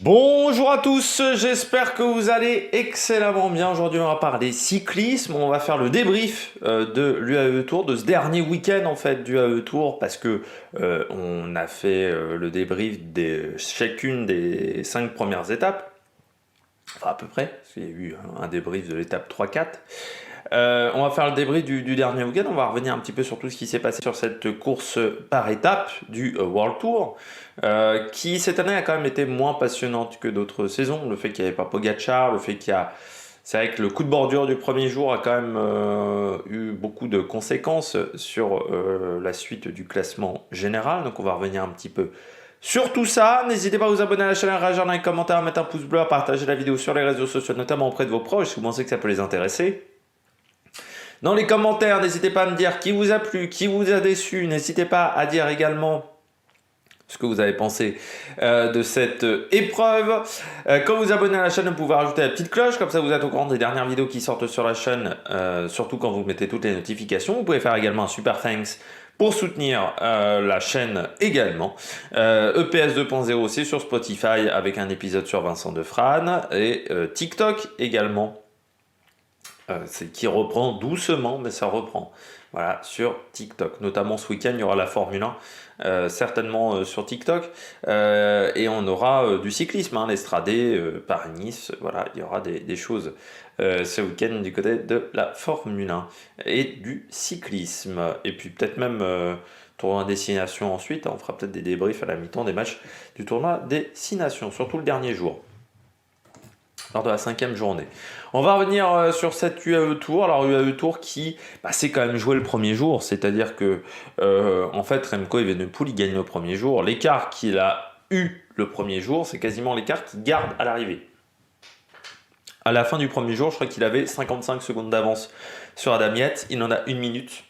Bonjour à tous, j'espère que vous allez excellemment bien. Aujourd'hui on va parler cyclisme, on va faire le débrief de l'UAE Tour, de ce dernier week-end en fait du UAE Tour, parce que on a fait le débrief de chacune des 5 premières étapes, enfin à peu près, parce qu'il y a eu un débrief de l'étape 3-4. On va faire le débrief du dernier week-end, on va revenir un petit peu sur tout ce qui s'est passé sur cette course par étapes du World Tour, qui cette année a quand même été moins passionnante que d'autres saisons. Le fait qu'il n'y avait pas Pogacar, le fait qu'il y a... C'est vrai que le coup de bordure du premier jour a quand même eu beaucoup de conséquences sur la suite du classement général, donc on va revenir un petit peu sur tout ça. N'hésitez pas à vous abonner à la chaîne, à réagir dans les commentaires, à mettre un pouce bleu, à partager la vidéo sur les réseaux sociaux, notamment auprès de vos proches, si vous pensez que ça peut les intéresser. Dans les commentaires, n'hésitez pas à me dire qui vous a plu, qui vous a déçu. N'hésitez pas à dire également ce que vous avez pensé de cette épreuve. Quand vous abonnez à la chaîne, vous pouvez rajouter la petite cloche, comme ça vous êtes au courant des dernières vidéos qui sortent sur la chaîne, surtout quand vous mettez toutes les notifications. Vous pouvez faire également un super thanks pour soutenir la chaîne également. EPS 2.0, c'est sur Spotify avec un épisode sur Vincent Defrane et TikTok également. Qui reprend doucement, mais ça reprend. Voilà, sur TikTok. Notamment ce week-end, il y aura la Formule 1, certainement sur TikTok. Et on aura du cyclisme, hein, l'Estradé, Paris-Nice. Voilà, il y aura des choses ce week-end du côté de la Formule 1 et du cyclisme. Et puis peut-être même tournoi destination ensuite. On fera peut-être des débriefs à la mi-temps des matchs du tournoi destination, surtout le dernier jour, lors de la 5e journée. On va revenir sur cette UAE Tour. Alors UAE Tour qui s'est quand même joué le premier jour, c'est-à-dire que en fait Remco Evenepoel il gagne le premier jour. L'écart qu'il a eu le premier jour, c'est quasiment l'écart qu'il garde à l'arrivée. À la fin du premier jour, je crois qu'il avait 55 secondes d'avance sur Adam Yates. Il en a 1 minute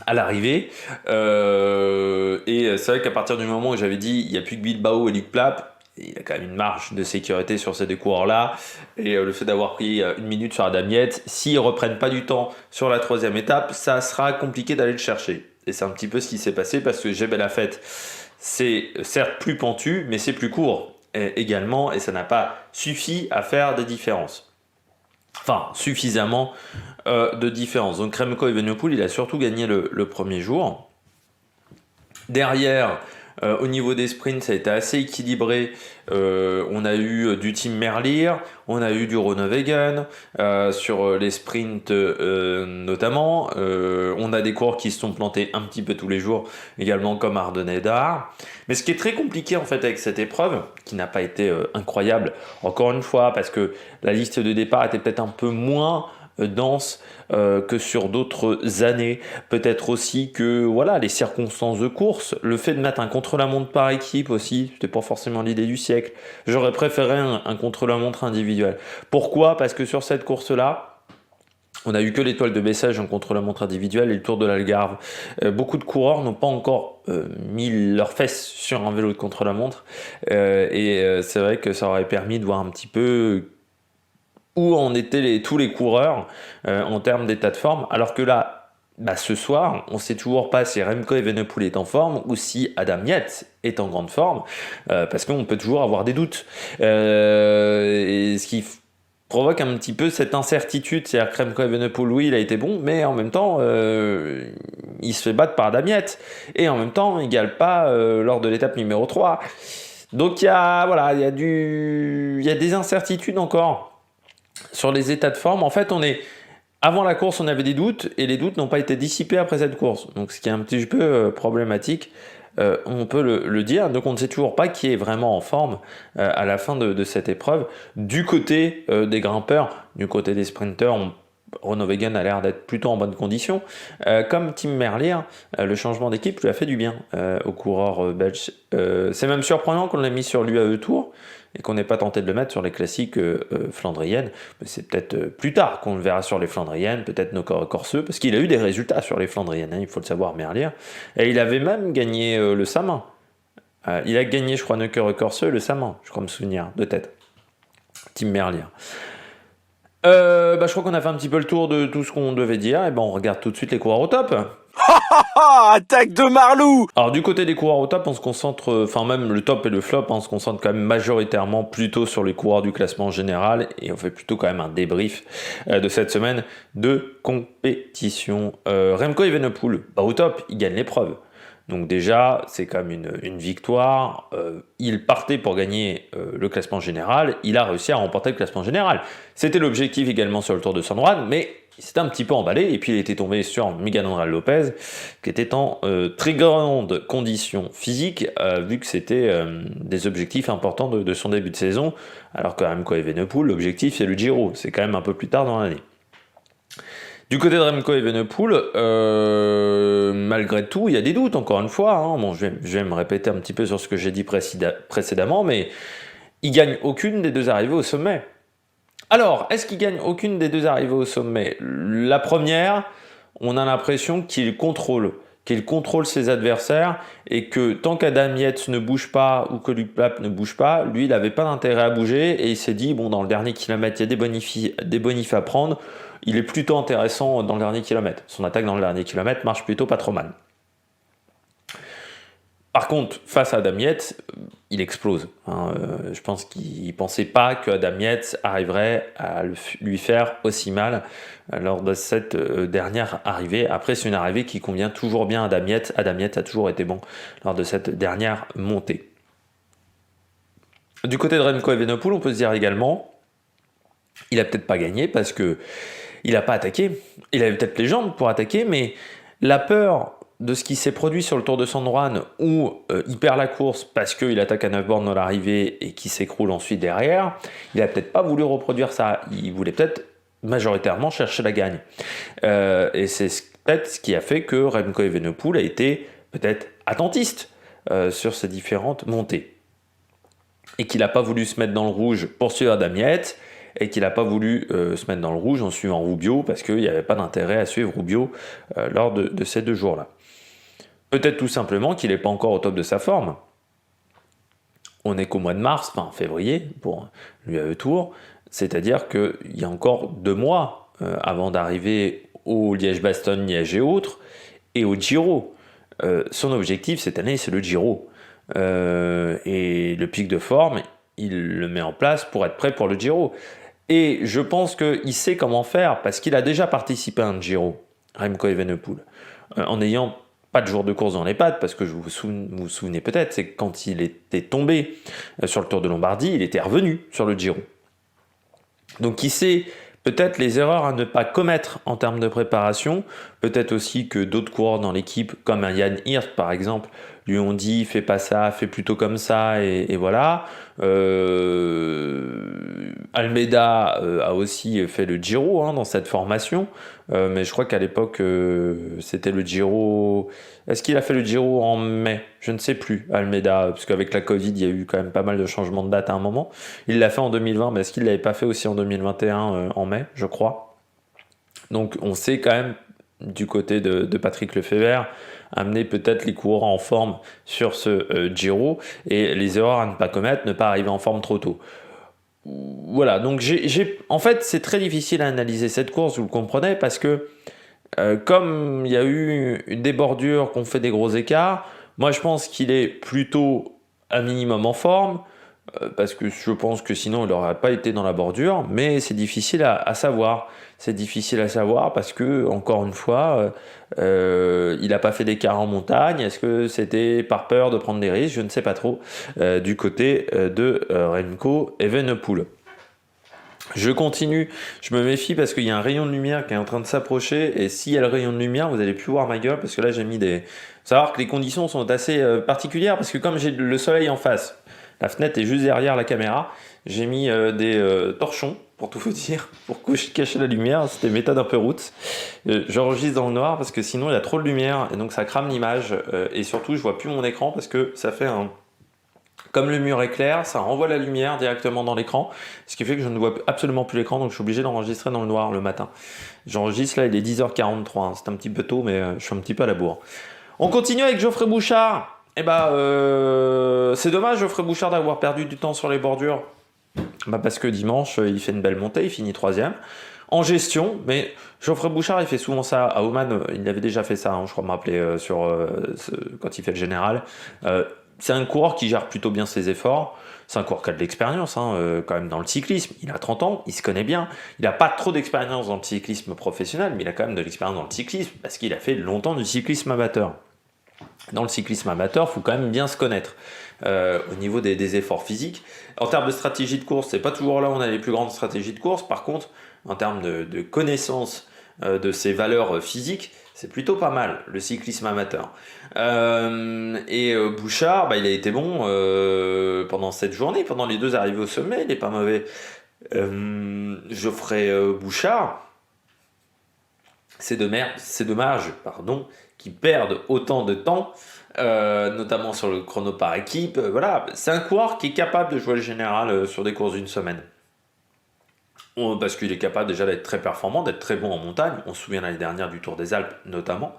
à l'arrivée. Et c'est vrai qu'à partir du moment où j'avais dit il n'y a plus que Bilbao et Luc Plapp, il a quand même une marge de sécurité sur ces deux coureurs-là. Et le fait d'avoir pris 1 minute sur Adam Yates, s'ils ne reprennent pas du temps sur la 3e étape, ça sera compliqué d'aller le chercher. Et c'est un petit peu ce qui s'est passé parce que Jebel Lafet, c'est certes plus pentu, mais c'est plus court également. Et ça n'a pas suffi à faire des différences. Enfin, suffisamment de différence. Donc Remco Evenepoel, il a surtout gagné le premier jour. Derrière, au niveau des sprints, ça a été assez équilibré. On a eu du Team Merlier, on a eu du Groenewegen sur les sprints notamment. On a des coureurs qui se sont plantés un petit peu tous les jours, également comme Ardenedar. Mais ce qui est très compliqué en fait avec cette épreuve, qui n'a pas été incroyable, encore une fois, parce que la liste de départ était peut-être un peu moins dense que sur d'autres années, peut-être aussi que voilà les circonstances de course, le fait de mettre un contre-la-montre par équipe aussi, c'était pas forcément l'idée du siècle. J'aurais préféré un contre-la-montre individuel. Pourquoi? Parce que sur cette course-là, on a eu que l'étoile de Bessèges en contre-la-montre individuelle et le Tour de l'Algarve. Beaucoup de coureurs n'ont pas encore mis leurs fesses sur un vélo de contre-la-montre et c'est vrai que ça aurait permis de voir un petit peu où en étaient tous les coureurs en termes d'état de forme, alors que là, ce soir, on ne sait toujours pas si Remco Evenepoel est en forme ou si Adam Yates est en grande forme, parce qu'on peut toujours avoir des doutes. Et ce qui provoque un petit peu cette incertitude, c'est-à-dire que Remco Evenepoel, oui, il a été bon, mais en même temps, il se fait battre par Adam Yates, et en même temps, il ne gale pas lors de l'étape numéro 3. Donc il y a des incertitudes encore sur les états de forme. En fait, avant la course, on avait des doutes et les doutes n'ont pas été dissipés après cette course. Donc, ce qui est un petit peu problématique, on peut le dire. Donc, on ne sait toujours pas qui est vraiment en forme à la fin de cette épreuve. Du côté des grimpeurs, du côté des sprinteurs, Groenewegen a l'air d'être plutôt en bonne condition. Comme Tim Merlier, le changement d'équipe lui a fait du bien au coureur belge. C'est même surprenant qu'on l'ait mis sur l'UAE Tour et qu'on n'ait pas tenté de le mettre sur les classiques flandriennes. Mais c'est peut-être plus tard qu'on le verra sur les flandriennes, peut-être nos corseux, parce qu'il a eu des résultats sur les flandriennes, hein, il faut le savoir, Merlier. Et il avait même gagné le Samin. Il a gagné, je crois, Neucker-Corseux, le Samin, je crois me souvenir, de tête. Tim Merlier. Je crois qu'on a fait un petit peu le tour de tout ce qu'on devait dire. Et on regarde tout de suite les coureurs au top. Ah, attaque de Marlou! Alors du côté des coureurs au top, on se concentre, enfin même le top et le flop, on se concentre quand même majoritairement plutôt sur les coureurs du classement général et on fait plutôt quand même un débrief de cette semaine de compétition. Remco Evenepoel, au top, il gagne l'épreuve. Donc déjà, c'est quand même une victoire. Il partait pour gagner le classement général, il a réussi à remporter le classement général. C'était l'objectif également sur le Tour de San Juan, mais il s'était un petit peu emballé et puis il était tombé sur Miguel Angel Lopez qui était en très grande condition physique vu que c'était des objectifs importants de son début de saison, alors que Remco Evenepoel, l'objectif c'est le Giro, c'est quand même un peu plus tard dans l'année. Du côté de Remco Evenepoel, malgré tout, il y a des doutes, encore une fois. Bon, je vais me répéter un petit peu sur ce que j'ai dit précédemment, mais il gagne aucune des deux arrivées au sommet. Alors, est-ce qu'il gagne aucune des deux arrivées au sommet? La première, on a l'impression qu'il contrôle ses adversaires et que tant qu'Adam Yates ne bouge pas ou que Luke Plapp ne bouge pas, lui, il n'avait pas d'intérêt à bouger et il s'est dit, bon, dans le dernier kilomètre, il y a des bonifs à prendre, il est plutôt intéressant dans le dernier kilomètre. Son attaque dans le dernier kilomètre marche plutôt pas trop mal. Par contre, face à Adam Yates, il explose. Je pense qu'il ne pensait pas que Adam Yates arriverait à lui faire aussi mal lors de cette dernière arrivée. Après, c'est une arrivée qui convient toujours bien à Adam Yates. Adam Yates a toujours été bon lors de cette dernière montée. Du côté de Remco Evenepoel, on peut se dire également, il a peut-être pas gagné parce que il n'a pas attaqué. Il avait peut-être les jambes pour attaquer, mais la peur de ce qui s'est produit sur le Tour de San Juan où il perd la course parce qu'il attaque à 9 bornes dans l'arrivée et qui s'écroule ensuite derrière, il n'a peut-être pas voulu reproduire ça. Il voulait peut-être majoritairement chercher la gagne. Et c'est peut-être ce qui a fait que Remco Evenepoel a été peut-être attentiste sur ces différentes montées. Et qu'il n'a pas voulu se mettre dans le rouge pour suivre Adam Yates, et qu'il n'a pas voulu se mettre dans le rouge en suivant Rubio, parce qu'il n'y avait pas d'intérêt à suivre Rubio lors de ces 2 jours-là. Peut-être tout simplement qu'il n'est pas encore au top de sa forme. On n'est qu'au mois de mars, enfin février, pour l'UAE Tour, c'est-à-dire qu'il y a encore 2 mois avant d'arriver au Liège-Bastogne, Liège et autres, et au Giro. Son objectif cette année, c'est le Giro. Et le pic de forme, il le met en place pour être prêt pour le Giro. Et je pense qu'il sait comment faire parce qu'il a déjà participé à un Giro, Remco Evenepoel, en n'ayant pas de jour de course dans les pattes, parce que vous vous souvenez peut-être, c'est quand il était tombé sur le Tour de Lombardie, il était revenu sur le Giro. Donc il sait peut-être les erreurs à ne pas commettre en termes de préparation, peut-être aussi que d'autres coureurs dans l'équipe, comme un Jan Hirt par exemple, lui ont dit fais pas ça, fais plutôt comme ça, et voilà. Almeida a aussi fait le Giro dans cette formation, mais je crois qu'à l'époque c'était le Giro. Est-ce qu'il a fait le Giro en mai? Je ne sais plus, Almeida, parce qu'avec la Covid, il y a eu quand même pas mal de changements de date à un moment. Il l'a fait en 2020, mais est-ce qu'il ne l'avait pas fait aussi en 2021 en mai, je crois. Donc on sait quand même du côté de Patrick Lefebvre amener peut-être les coureurs en forme sur ce Giro et les erreurs à ne pas commettre, ne pas arriver en forme trop tôt. Voilà, donc en fait c'est très difficile à analyser cette course, vous le comprenez, parce que comme il y a eu des bordures qui ont fait des gros écarts, moi je pense qu'il est plutôt un minimum en forme, parce que je pense que sinon il n'aurait pas été dans la bordure, mais c'est difficile à savoir. C'est difficile à savoir parce que, encore une fois, il n'a pas fait d'écart en montagne. Est-ce que c'était par peur de prendre des risques? Je ne sais pas trop du côté de Remco Evenepoel. Je continue, je me méfie parce qu'il y a un rayon de lumière qui est en train de s'approcher et s'il y a le rayon de lumière, vous allez plus voir ma gueule parce que là j'ai mis des... Faut savoir que les conditions sont assez particulières parce que comme j'ai le soleil en face, la fenêtre est juste derrière la caméra, j'ai mis des torchons pour tout vous dire, pour cacher la lumière, c'était méthode un peu route. J'enregistre dans le noir parce que sinon il y a trop de lumière et donc ça crame l'image et surtout je vois plus mon écran parce que ça fait un... Comme le mur est clair, ça renvoie la lumière directement dans l'écran, ce qui fait que je ne vois absolument plus l'écran, donc je suis obligé d'enregistrer dans le noir le matin. J'enregistre là, il est 10h43, c'est un petit peu tôt, mais je suis un petit peu à la bourre. On continue avec Geoffrey Bouchard. C'est dommage Geoffrey Bouchard d'avoir perdu du temps sur les bordures, parce que dimanche, il fait une belle montée, il finit 3e. en gestion, mais Geoffrey Bouchard, il fait souvent ça. À Oman, il avait déjà fait ça, hein, je crois me rappeler, quand il fait le général. C'est un coureur qui gère plutôt bien ses efforts. C'est un coureur qui a de l'expérience, hein, quand même, dans le cyclisme. Il a 30 ans, il se connaît bien. Il n'a pas trop d'expérience dans le cyclisme professionnel, mais il a quand même de l'expérience dans le cyclisme, parce qu'il a fait longtemps du cyclisme amateur. Dans le cyclisme amateur, il faut quand même bien se connaître au niveau des efforts physiques. En termes de stratégie de course, c'est pas toujours là où on a les plus grandes stratégies de course. Par contre, en termes de connaissance de ses valeurs physiques, c'est plutôt pas mal le cyclisme amateur. Bouchard, bah, il a été bon pendant cette journée, pendant les 2 arrivées au sommet, il est pas mauvais. Geoffrey Bouchard, c'est dommage, pardon, qu'ils perdent autant de temps, notamment sur le chrono par équipe. Voilà, c'est un coureur qui est capable de jouer le général sur des courses d'une semaine. Parce qu'il est capable déjà d'être très performant, d'être très bon en montagne. On se souvient l'année dernière du Tour des Alpes, notamment,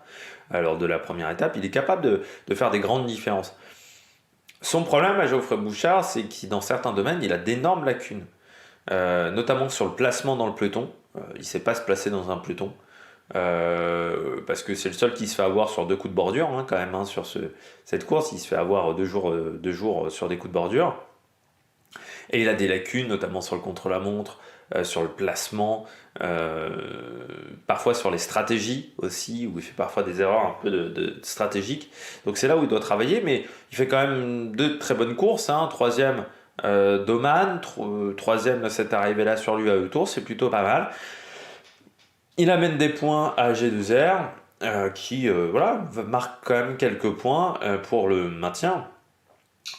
lors de la première étape. Il est capable de faire des grandes différences. Son problème à Geoffrey Bouchard, c'est qu'il, dans certains domaines, il a d'énormes lacunes. Notamment sur le placement dans le peloton. Il ne sait pas se placer dans un peloton. Parce que c'est le seul qui se fait avoir sur 2 coups de bordure, hein, quand même, hein, sur cette course. Il se fait avoir 2 jours sur des coups de bordure. Et il a des lacunes, notamment sur le contre-la-montre, sur le placement, parfois sur les stratégies aussi, où il fait parfois des erreurs un peu stratégiques. Donc c'est là où il doit travailler, mais il fait quand même 2 très bonnes courses, hein. 3e d'Oman, 3e de cette arrivée-là sur l'UAE Tour, c'est plutôt pas mal. Il amène des points à G2R, qui marque quand même quelques points pour le maintien.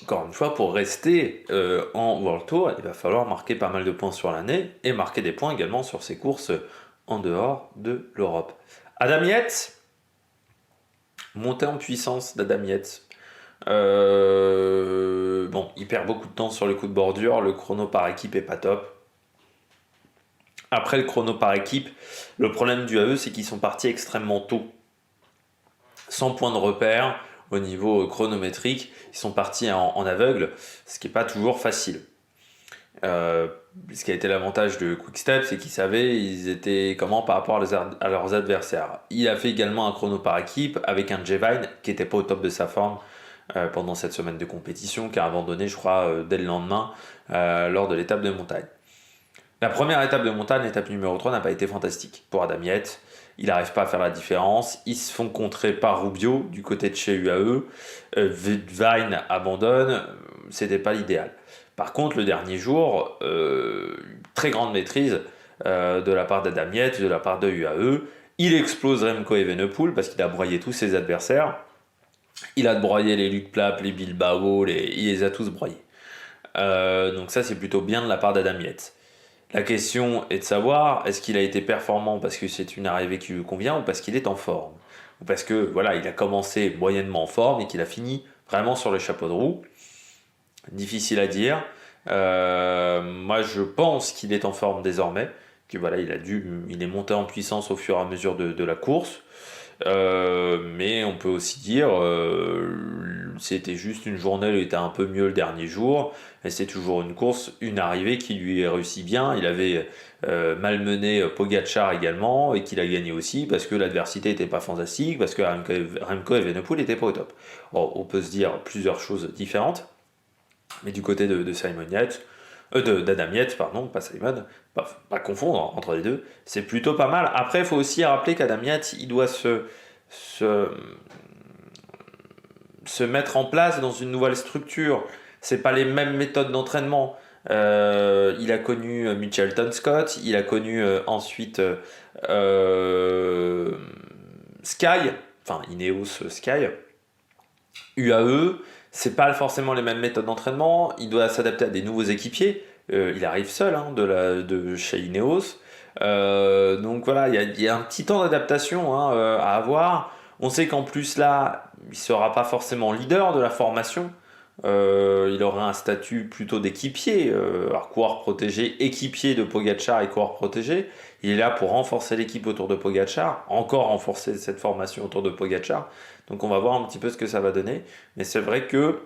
Encore une fois, pour rester en World Tour, il va falloir marquer pas mal de points sur l'année et marquer des points également sur ses courses en dehors de l'Europe. Adam Yates, montée en puissance d'Adam Yates. Il perd beaucoup de temps sur le coup de bordure, le chrono par équipe est pas top. Après le chrono par équipe, le problème du AE, c'est qu'ils sont partis extrêmement tôt. Sans point de repère au niveau chronométrique, ils sont partis en aveugle, ce qui n'est pas toujours facile. Ce qui a été l'avantage de Quick-Step, c'est qu'ils savaient ils étaient comment par rapport à leurs adversaires. Il a fait également un chrono par équipe avec un Jevine qui n'était pas au top de sa forme pendant cette semaine de compétition, qui a abandonné, je crois, dès le lendemain lors de l'étape de montagne. La première étape de montagne, l'étape numéro 3, n'a pas été fantastique pour Adam Yates. Il n'arrive pas à faire la différence. Ils se font contrer par Rubio du côté de chez UAE. Vine abandonne. C'était pas l'idéal. Par contre, le dernier jour, très grande maîtrise de la part d'Adam Yates, de la part de UAE. Il explose Remco Evenepoel parce qu'il a broyé tous ses adversaires. Il a broyé les Luc Plapp, les Bilbao, il les a tous broyés. Donc ça, c'est plutôt bien de la part d'Adam Yates. La question est de savoir, est-ce qu'il a été performant parce que c'est une arrivée qui lui convient ou parce qu'il est en forme? Ou parce que voilà, il a commencé moyennement en forme et qu'il a fini vraiment sur le chapeau de roue? Difficile à dire. Moi, je pense qu'il est en forme désormais. Que voilà, il est monté en puissance au fur et à mesure de la course. Mais on peut aussi dire c'était juste une journée où il était un peu mieux le dernier jour et c'est toujours une course, une arrivée qui lui réussit bien. Il avait malmené Pogačar également et qu'il a gagné aussi parce que l'adversité n'était pas fantastique, parce que Remco Evenepoel n'était pas au top. Bon, on peut se dire plusieurs choses différentes, mais du côté de Simon Yates, d'Adam Yates, pardon, pas Simon, pas confondre entre les deux, c'est plutôt pas mal. Après, il faut aussi rappeler qu'Adam Yates, il doit se mettre en place dans une nouvelle structure. C'est pas les mêmes méthodes d'entraînement. Il a connu Mitchelton Scott, il a connu ensuite Sky, enfin Ineos Sky, UAE. C'est pas forcément les mêmes méthodes d'entraînement. Il doit s'adapter à des nouveaux équipiers. Il arrive seul de chez Ineos. Donc voilà, il y a un petit temps d'adaptation à avoir. On sait qu'en plus là, il ne sera pas forcément leader de la formation. Il aura un statut plutôt d'équipier. Alors coureur protégé, équipier de Pogačar et coureur protégé. Il est là pour renforcer l'équipe autour de Pogačar, encore renforcer cette formation autour de Pogačar. Donc on va voir un petit peu ce que ça va donner. Mais c'est vrai que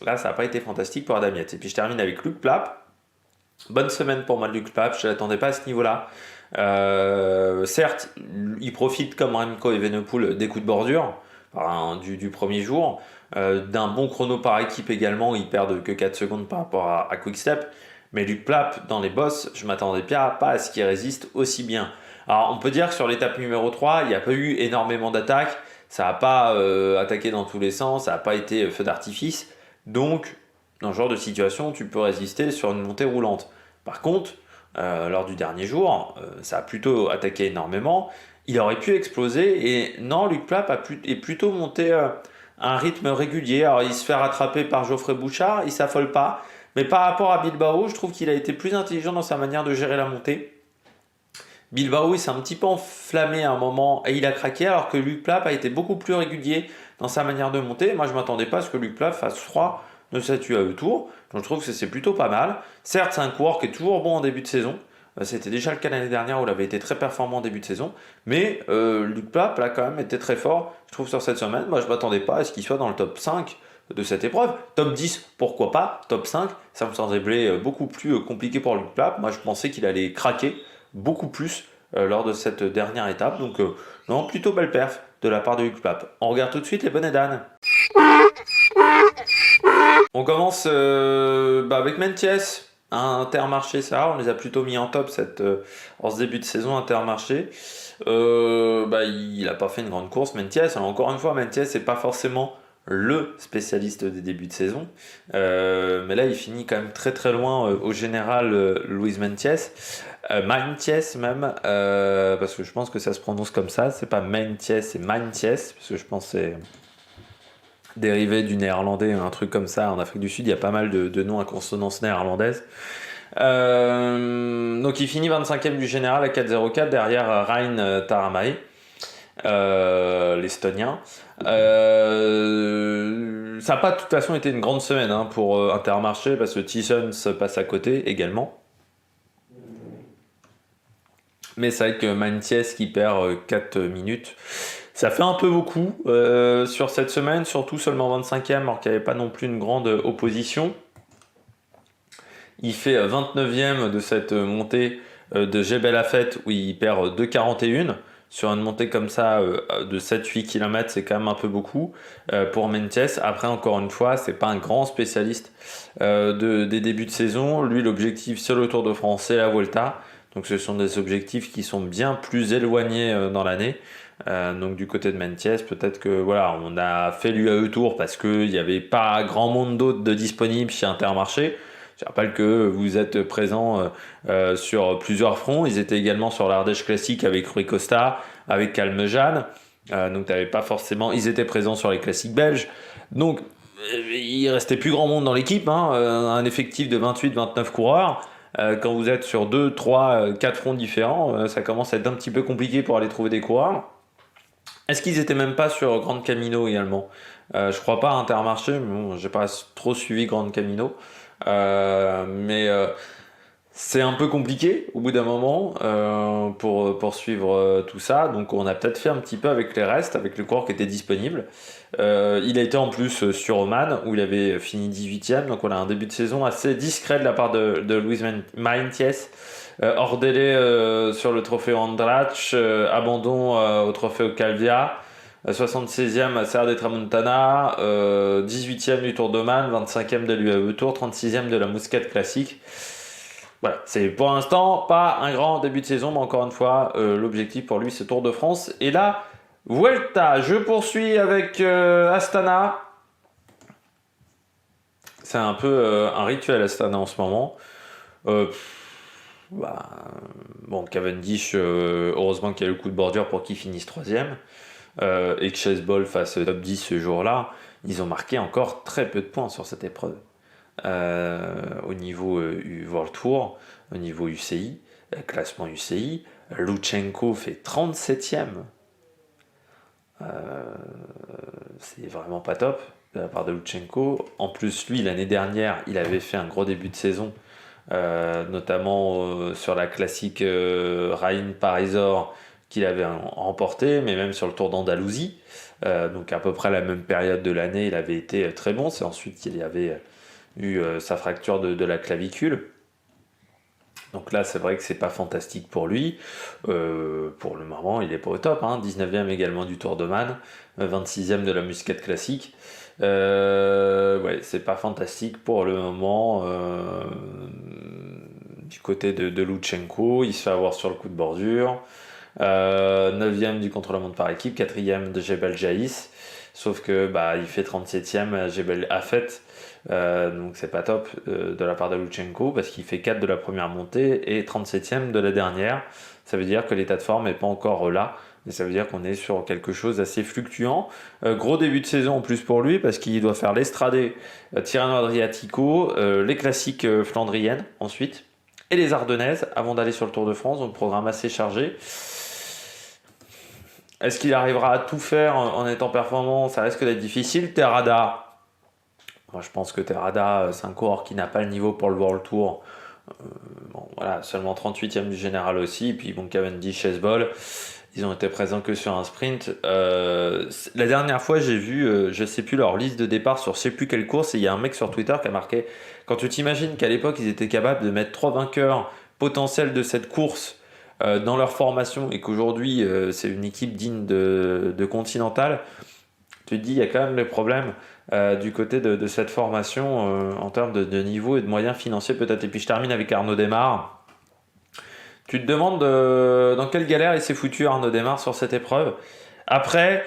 là, ça n'a pas été fantastique pour Adam Yates. Et puis je termine avec Luc Plapp. Bonne semaine pour moi de Luc Plap, je ne l'attendais pas à ce niveau-là. Certes, il profite comme Remco Evenepoel des coups de bordure du premier jour, d'un bon chrono par équipe également, ils perdent que 4 secondes par rapport à Quick-Step. Mais Luc Plap, dans les bosses, je m'attendais pas à ce qu'il résiste aussi bien. Alors on peut dire que sur l'étape numéro 3, il n'y a pas eu énormément d'attaques, ça n'a pas attaqué dans tous les sens, ça n'a pas été feu d'artifice. Donc, dans ce genre de situation, tu peux résister sur une montée roulante. Par contre, lors du dernier jour, ça a plutôt attaqué énormément. Il aurait pu exploser et non, Luc Plap est plutôt monté à un rythme régulier. Alors, il se fait rattraper par Geoffrey Bouchard, il s'affole pas. Mais par rapport à Bilbao, je trouve qu'il a été plus intelligent dans sa manière de gérer la montée. Bilbao, il s'est un petit peu enflammé à un moment et il a craqué, alors que Luc Plap a été beaucoup plus régulier dans sa manière de monter. Moi, je ne m'attendais pas à ce que Luc Plap fasse 3 de cette UAE Tour. Donc, je trouve que c'est plutôt pas mal. Certes, c'est un coureur qui est toujours bon en début de saison. C'était déjà le cas l'année dernière où il avait été très performant en début de saison. Mais Luc Plap a quand même été très fort, je trouve, sur cette semaine. Moi, je ne m'attendais pas à ce qu'il soit dans le top 5 de cette épreuve. Top 10, pourquoi pas. Top 5, ça me semblait beaucoup plus compliqué pour Luc Plap. Moi, je pensais qu'il allait craquer beaucoup plus lors de cette dernière étape. Donc, non, plutôt belle perf de la part de Luc Plap. On regarde tout de suite les bonnets d'âne. On commence avec Mentiès, Intermarché, ça, on les a plutôt mis en top en ce début de saison Intermarché. Il n'a pas fait une grande course, Mentiès. Alors, encore une fois, Mentiès n'est pas forcément le spécialiste des débuts de saison. Mais là, il finit quand même très très loin au général Luis Mentiès. Mentiès même, parce que je pense que ça se prononce comme ça. C'est pas Mentiès, c'est Mentiès, parce que je pense que c'est dérivé du néerlandais, un truc comme ça. En Afrique du Sud, il y a pas mal de noms à consonance néerlandaise. Donc il finit 25e du général à 4,04 derrière Rein Taramae, l'Estonien. Ça n'a pas de toute façon été une grande semaine pour Intermarché parce que Thiessen se passe à côté également. Mais c'est vrai que Mentiès qui perd 4 minutes, ça fait un peu beaucoup sur cette semaine, surtout seulement 25e alors qu'il n'y avait pas non plus une grande opposition. Il fait 29e de cette montée de Jebel Afet où il perd 2,41. Sur une montée comme ça de 7-8 km, c'est quand même un peu beaucoup pour Mentiès. Après, encore une fois, c'est pas un grand spécialiste des débuts de saison. Lui, l'objectif, c'est le Tour de France, c'est la Volta. Donc ce sont des objectifs qui sont bien plus éloignés dans l'année. Donc du côté de Mentiès, peut-être que voilà, on a fait l'UAE Tour parce qu'il n'y avait pas grand monde d'autres de disponible chez Intermarché. Je rappelle que vous êtes présent sur plusieurs fronts. Ils étaient également sur l'Ardèche Classique avec Rui Costa, avec Calmejane. Donc t'avais pas forcément. Ils étaient présents sur les classiques belges. Donc il restait plus grand monde dans l'équipe. Un effectif de 28-29 coureurs. Quand vous êtes sur 2, 3, 4 fronts différents, ça commence à être un petit peu compliqué pour aller trouver des coureurs. Est-ce qu'ils étaient même pas sur Grande Camino également? Je crois pas à Intermarché, mais bon, j'ai pas trop suivi Grande Camino. Mais c'est un peu compliqué au bout d'un moment pour poursuivre tout ça. Donc on a peut-être fait un petit peu avec les restes, avec le coureur qui était disponible. Il a été en plus sur Oman où il avait fini 18e. Donc on a un début de saison assez discret de la part de Luis Mentiès. Hors délai sur le trophée Andrach, abandon au trophée Calvia. 76e à Serra de Tramontana, 18e du Tour d'Oman, 25e de l'UAE Tour, 36e de la Muscat Classique. Voilà, c'est pour l'instant pas un grand début de saison, mais encore une fois, l'objectif pour lui c'est Tour de France. Et là, Vuelta, je poursuis avec Astana. C'est un peu un rituel Astana en ce moment. Cavendish, heureusement qu'il y a le coup de bordure pour qu'il finisse 3e. Et que Chase Ball fasse top 10 ce jour-là, ils ont marqué encore très peu de points sur cette épreuve. Au niveau World Tour, au niveau UCI, classement UCI, Lutsenko fait 37e. C'est vraiment pas top de la part de Lutsenko. En plus, lui, l'année dernière, il avait fait un gros début de saison, notamment sur la classique Rain Parisor qu'il avait remporté, mais même sur le Tour d'Andalousie. Donc à peu près la même période de l'année, il avait été très bon. C'est ensuite qu'il avait eu sa fracture de la clavicule. Donc là, c'est vrai que c'est pas fantastique pour lui. Pour le moment, il est pas au top, hein. 19e également du Tour d'Oman, 26e de la Muscat Classique. Ouais, c'est pas fantastique pour le moment. Du côté de Lutsenko, il se fait avoir sur le coup de bordure. 9e du contre-la-montre par équipe, 4e de Jebel Jaïs. Sauf que bah, il fait 37e à Jebel Afet. Donc c'est pas top de la part de Lutsenko parce qu'il fait 4 de la première montée et 37e de la dernière. Ça veut dire que l'état de forme n'est pas encore là. Et ça veut dire qu'on est sur quelque chose d'assez fluctuant. Gros début de saison en plus pour lui parce qu'il doit faire l'Estrade, Tirreno Adriatico, les classiques flandriennes ensuite et les Ardennaises avant d'aller sur le Tour de France. Donc programme assez chargé. Est-ce qu'il arrivera à tout faire en étant performant? Ça risque d'être difficile. Terrada, moi je pense que Terrada, c'est un coureur qui n'a pas le niveau pour le World Tour. Bon, voilà, seulement 38e du général aussi. Et puis bon, Cavendish, Chesbol, ils ont été présents que sur un sprint. La dernière fois, j'ai vu, je sais plus, leur liste de départ sur je sais plus quelle course. Et il y a un mec sur Twitter qui a marqué, quand tu t'imagines qu'à l'époque, ils étaient capables de mettre 3 vainqueurs potentiels de cette course dans leur formation et qu'aujourd'hui c'est une équipe digne de Continental, tu te dis il y a quand même des problèmes du côté de cette formation en termes de niveau et de moyens financiers peut-être. Et puis je termine avec Arnaud Démare. Tu te demandes dans quelle galère il s'est foutu Arnaud Démare sur cette épreuve. Après,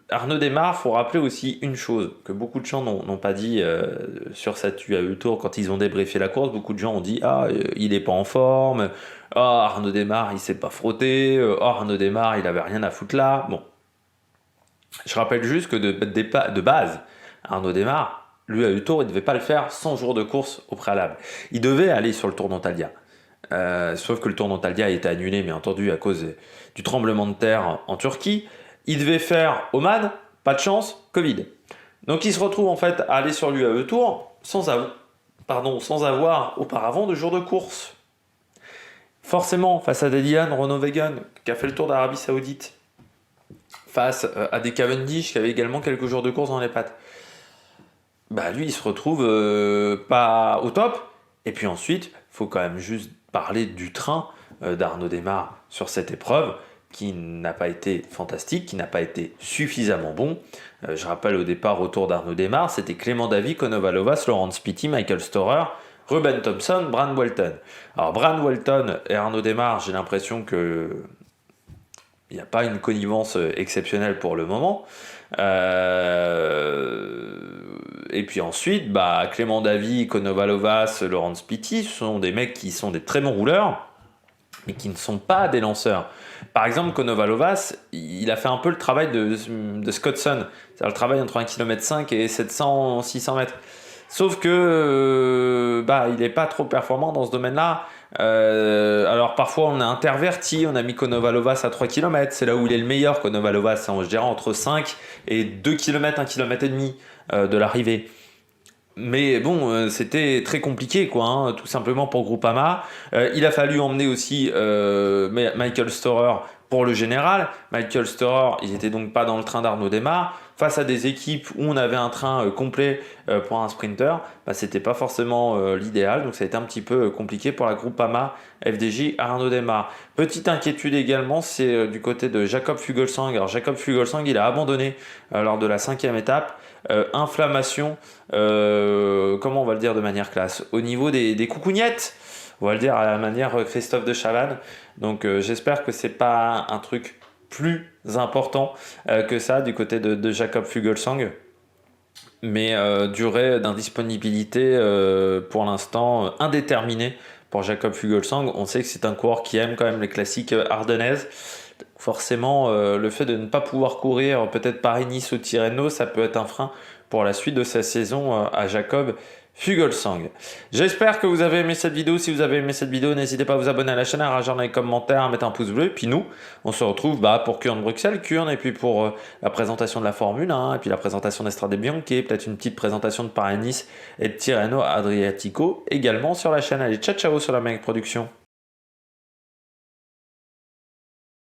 Arnaud Démare, il faut rappeler aussi une chose que beaucoup de gens n'ont pas dit sur cette UAE Tour quand ils ont débriefé la course. Beaucoup de gens ont dit il n'est pas en forme, Arnaud Démare il s'est pas frotté, Arnaud Démare il avait rien à foutre là. Bon, je rappelle juste que de base, Arnaud Démare, l'UAE Tour, il devait pas le faire 100 jours de course au préalable. Il devait aller sur le Tour d'Antalya. Sauf que le Tour d'Antalya a été annulé, bien entendu, à cause du tremblement de terre en Turquie. Il devait faire Oman, pas de chance, Covid. Donc il se retrouve en fait à aller sur l'UAE Tour sans avoir auparavant de jours de course. Forcément, face à des Dylan Groenewegen qui a fait le Tour d'Arabie Saoudite, face à des Cavendish qui avaient également quelques jours de course dans les pattes, bah lui il se retrouve pas au top. Et puis ensuite, il faut quand même juste parler du train d'Arnaud Démare sur cette épreuve, qui n'a pas été fantastique, qui n'a pas été suffisamment bon. Je rappelle au départ, au Tour d'Arnaud Démare, c'était Clément Davy, Konoval Lovas, Laurent Spiti, Michael Storer, Ruben Thompson, Bran Welton. Alors Bran Welton et Arnaud Démare, j'ai l'impression que il n'y a pas une connivence exceptionnelle pour le moment. Et puis ensuite, Clément Davy, Konoval Lovas, Laurent Spiti, ce sont des mecs qui sont des très bons rouleurs, mais qui ne sont pas des lanceurs. Par exemple, Konoval Lovas, il a fait un peu le travail de Scottson, c'est-à-dire le travail entre 1,5 km et 700-600 mètres. Sauf que il n'est pas trop performant dans ce domaine-là. Alors parfois on a interverti, on a mis Konoval Lovas à 3 km, c'est là où il est le meilleur. Konoval Lovas, je dirais entre 5 et 2 km, 1 km et demi de l'arrivée. Mais bon, c'était très compliqué, quoi, tout simplement pour Groupama. Il a fallu emmener aussi Michael Storer pour le général. Michael Storer, il n'était donc pas dans le train d'Arnaud Démare. Face à des équipes où on avait un train complet pour un sprinter, c'était pas forcément l'idéal. Donc ça a été un petit peu compliqué pour la Groupama FDJ Arnaud Démare. Petite inquiétude également, c'est du côté de Jakob Fuglsang. Alors Jakob Fuglsang, il a abandonné lors de la 5e étape. Inflammation, comment on va le dire de manière classe, au niveau des coucougnettes, on va le dire à la manière Christophe de Chavannes. Donc j'espère que c'est pas un truc plus important que ça du côté de Jakob Fuglsang, mais durée d'indisponibilité pour l'instant indéterminée pour Jakob Fuglsang. On sait que c'est un coureur qui aime quand même les classiques ardennaises. Forcément, le fait de ne pas pouvoir courir peut-être Paris-Nice ou Tirreno, ça peut être un frein pour la suite de sa saison à Jakob Fuglsang. J'espère que vous avez aimé cette vidéo. Si vous avez aimé cette vidéo, n'hésitez pas à vous abonner à la chaîne, à réagir dans les commentaires, à mettre un pouce bleu. Et puis nous, on se retrouve pour Kurn Bruxelles, Kurn, et puis pour la présentation de la Formule 1, et puis la présentation d'Estrade Bianche, peut-être une petite présentation de Paris-Nice et de Tirreno Adriatico également sur la chaîne. Allez, ciao ciao sur la Mec Production.